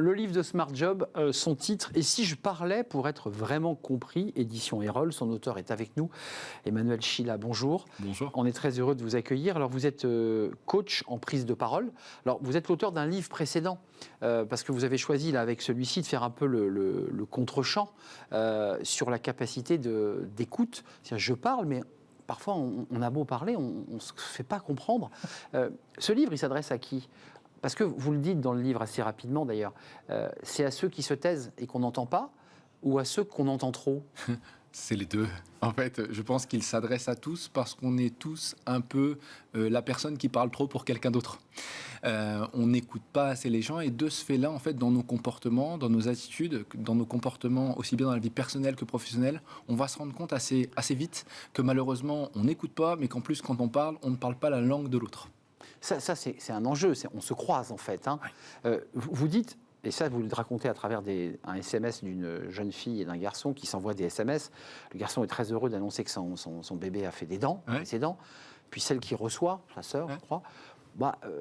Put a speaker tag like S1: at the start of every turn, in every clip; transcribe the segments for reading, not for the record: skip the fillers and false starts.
S1: Le livre de Smart Job, son titre « Et si je parlais pour être vraiment compris ?» édition Erol. Son auteur est avec nous, Emmanuel Chyla. Bonjour.
S2: Bonjour.
S1: On est très heureux de vous accueillir. Alors, vous êtes coach en prise de parole. Alors, vous êtes l'auteur d'un livre précédent, parce que vous avez choisi, là, avec celui-ci, de faire un peu le contre-champ sur la capacité d'écoute. C'est-à-dire, je parle, mais parfois, on a beau parler, on ne se fait pas comprendre. Ce livre, il s'adresse à qui ? Parce que vous le dites dans le livre assez rapidement d'ailleurs, c'est à ceux qui se taisent et qu'on n'entend pas, ou à ceux qu'on entend trop ?
S2: C'est les deux. En fait, je pense qu'il s'adresse à tous parce qu'on est tous un peu la personne qui parle trop pour quelqu'un d'autre. On n'écoute pas assez les gens et de ce fait-là, en fait, dans nos comportements, dans nos attitudes, dans nos comportements aussi bien dans la vie personnelle que professionnelle, on va se rendre compte assez vite que malheureusement, on n'écoute pas, mais qu'en plus, quand on ne parle pas la langue de l'autre.
S1: Ça c'est un enjeu, on se croise en fait. Hein.
S2: Ouais.
S1: Vous dites, et ça vous le racontez à travers un SMS d'une jeune fille et d'un garçon qui s'envoient des SMS. Le garçon est très heureux d'annoncer que son bébé a fait des dents, ses dents. Puis celle qui reçoit, sa sœur, je crois,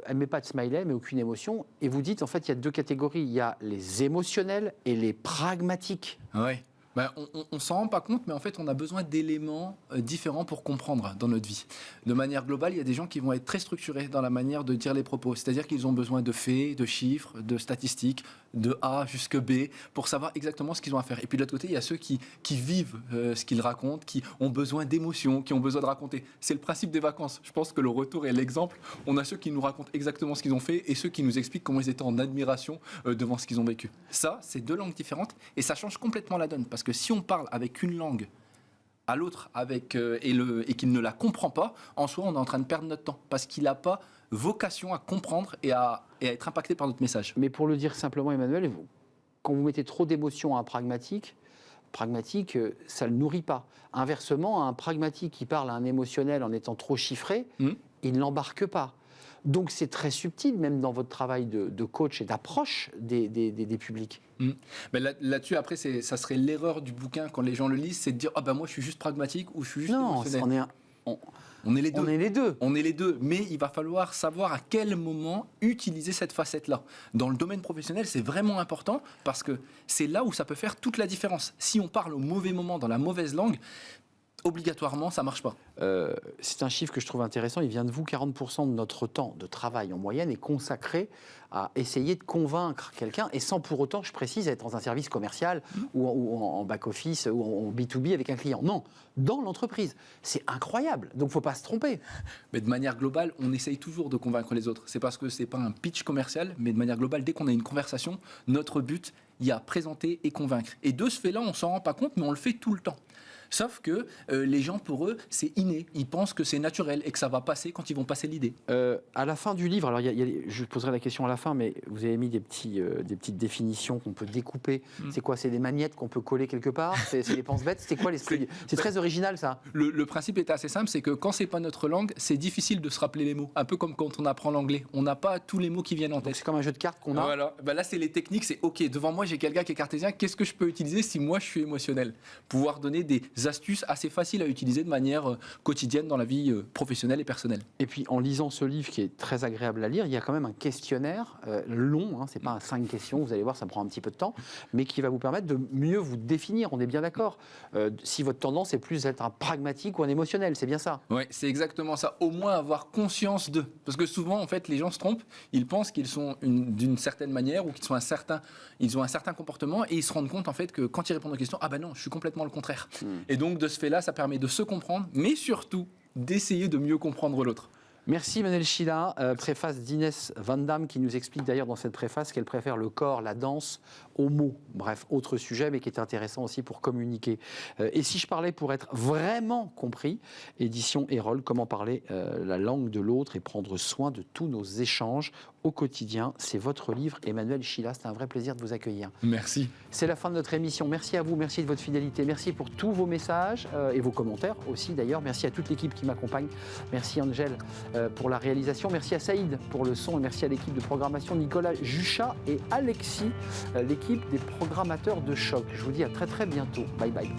S1: elle ne met pas de smiley, mais aucune émotion. Et vous dites, en fait, il y a deux catégories. Il y a les émotionnels et les pragmatiques.
S2: Oui. On ne s'en rend pas compte, mais en fait, on a besoin d'éléments différents pour comprendre dans notre vie. De manière globale, il y a des gens qui vont être très structurés dans la manière de dire les propos. C'est-à-dire qu'ils ont besoin de faits, de chiffres, de statistiques, de A jusqu'à B, pour savoir exactement ce qu'ils ont à faire. Et puis de l'autre côté, il y a ceux qui vivent ce qu'ils racontent, qui ont besoin d'émotions, qui ont besoin de raconter. C'est le principe des vacances. Je pense que le retour est l'exemple. On a ceux qui nous racontent exactement ce qu'ils ont fait et ceux qui nous expliquent comment ils étaient en admiration devant ce qu'ils ont vécu. Ça, c'est deux langues différentes et ça change complètement la donne. Parce que si on parle avec une langue à l'autre et qu'il ne la comprend pas, en soi, on est en train de perdre notre temps parce qu'il n'a pas vocation à comprendre et à être impacté par notre message.
S1: Mais pour le dire simplement, Emmanuel, quand vous mettez trop d'émotions à un pragmatique, ça ne le nourrit pas. Inversement, un pragmatique qui parle à un émotionnel en étant trop chiffré, il ne l'embarque pas. Donc c'est très subtil, même dans votre travail de coach et d'approche des publics.
S2: Mais là-dessus, après, ça serait l'erreur du bouquin quand les gens le lisent, c'est de dire « Ah ben moi, je suis juste pragmatique » ou « Je suis juste émotionnel ». On est les deux.
S1: On est les deux.
S2: On est les deux, mais il va falloir savoir à quel moment utiliser cette facette-là. Dans le domaine professionnel, c'est vraiment important parce que c'est là où ça peut faire toute la différence. Si on parle au mauvais moment, dans la mauvaise langue, obligatoirement, ça ne marche pas.
S1: C'est un chiffre que je trouve intéressant. Il vient de vous. 40% de notre temps de travail en moyenne est consacré à essayer de convaincre quelqu'un et sans pour autant, je précise, être dans un service commercial ou en back-office ou en B2B avec un client. Non, dans l'entreprise. C'est incroyable. Donc, il ne faut pas se tromper.
S2: Mais de manière globale, on essaye toujours de convaincre les autres. C'est parce que ce n'est pas un pitch commercial, mais de manière globale, dès qu'on a une conversation, notre but, il y a présenter et convaincre. Et de ce fait-là, on ne s'en rend pas compte, mais on le fait tout le temps. Sauf que les gens, pour eux, c'est inné. Ils pensent que c'est naturel et que ça va passer quand ils vont passer l'idée.
S1: À la fin du livre, alors je poserai la question à la fin, mais vous avez mis des petites définitions qu'on peut découper. C'est quoi ? C'est des magnettes qu'on peut coller quelque part ? C'est des pense-bêtes ? C'était quoi l'esprit ? C'est très original, ça.
S2: Le principe est assez simple, c'est que quand c'est pas notre langue, c'est difficile de se rappeler les mots. Un peu comme quand on apprend l'anglais. On n'a pas tous les mots qui viennent en tête.
S1: C'est comme un jeu de cartes qu'on a.
S2: Voilà. Là, c'est les techniques. C'est OK, devant moi, j'ai quelqu'un qui est cartésien. Qu'est-ce que je peux utiliser si moi, je suis émotionnel ? Pouvoir donner des astuces assez faciles à utiliser de manière quotidienne dans la vie professionnelle et personnelle.
S1: Et puis en lisant ce livre qui est très agréable à lire, il y a quand même un questionnaire long, c'est pas 5 questions, vous allez voir, ça prend un petit peu de temps, mais qui va vous permettre de mieux vous définir, on est bien d'accord. Si votre tendance est plus d'être un pragmatique ou un émotionnel, c'est bien ça ?
S2: Oui, c'est exactement ça. Au moins avoir conscience d'eux. Parce que souvent, en fait, les gens se trompent, ils pensent qu'ils sont d'une certaine manière ou qu'ils ont un certain comportement et ils se rendent compte en fait que quand ils répondent aux questions, ah ben non, je suis complètement le contraire. Et donc de ce fait-là, ça permet de se comprendre, mais surtout d'essayer de mieux comprendre l'autre.
S1: Merci Emmanuel Chyla, préface d'Inès Van Damme qui nous explique d'ailleurs dans cette préface qu'elle préfère le corps, la danse aux mots. Bref, autre sujet mais qui est intéressant aussi pour communiquer. Et si je parlais pour être vraiment compris, édition Erol, comment parler la langue de l'autre et prendre soin de tous nos échanges au quotidien. C'est votre livre, Emmanuel Chyla. C'est un vrai plaisir de vous accueillir.
S2: Merci.
S1: C'est la fin de notre émission. Merci à vous, merci de votre fidélité, merci pour tous vos messages et vos commentaires aussi d'ailleurs. Merci à toute l'équipe qui m'accompagne. Merci Angèle pour la réalisation. Merci à Saïd pour le son et merci à l'équipe de programmation Nicolas Juchat et Alexis, l'équipe des programmateurs de Choc. Je vous dis à très très bientôt. Bye bye.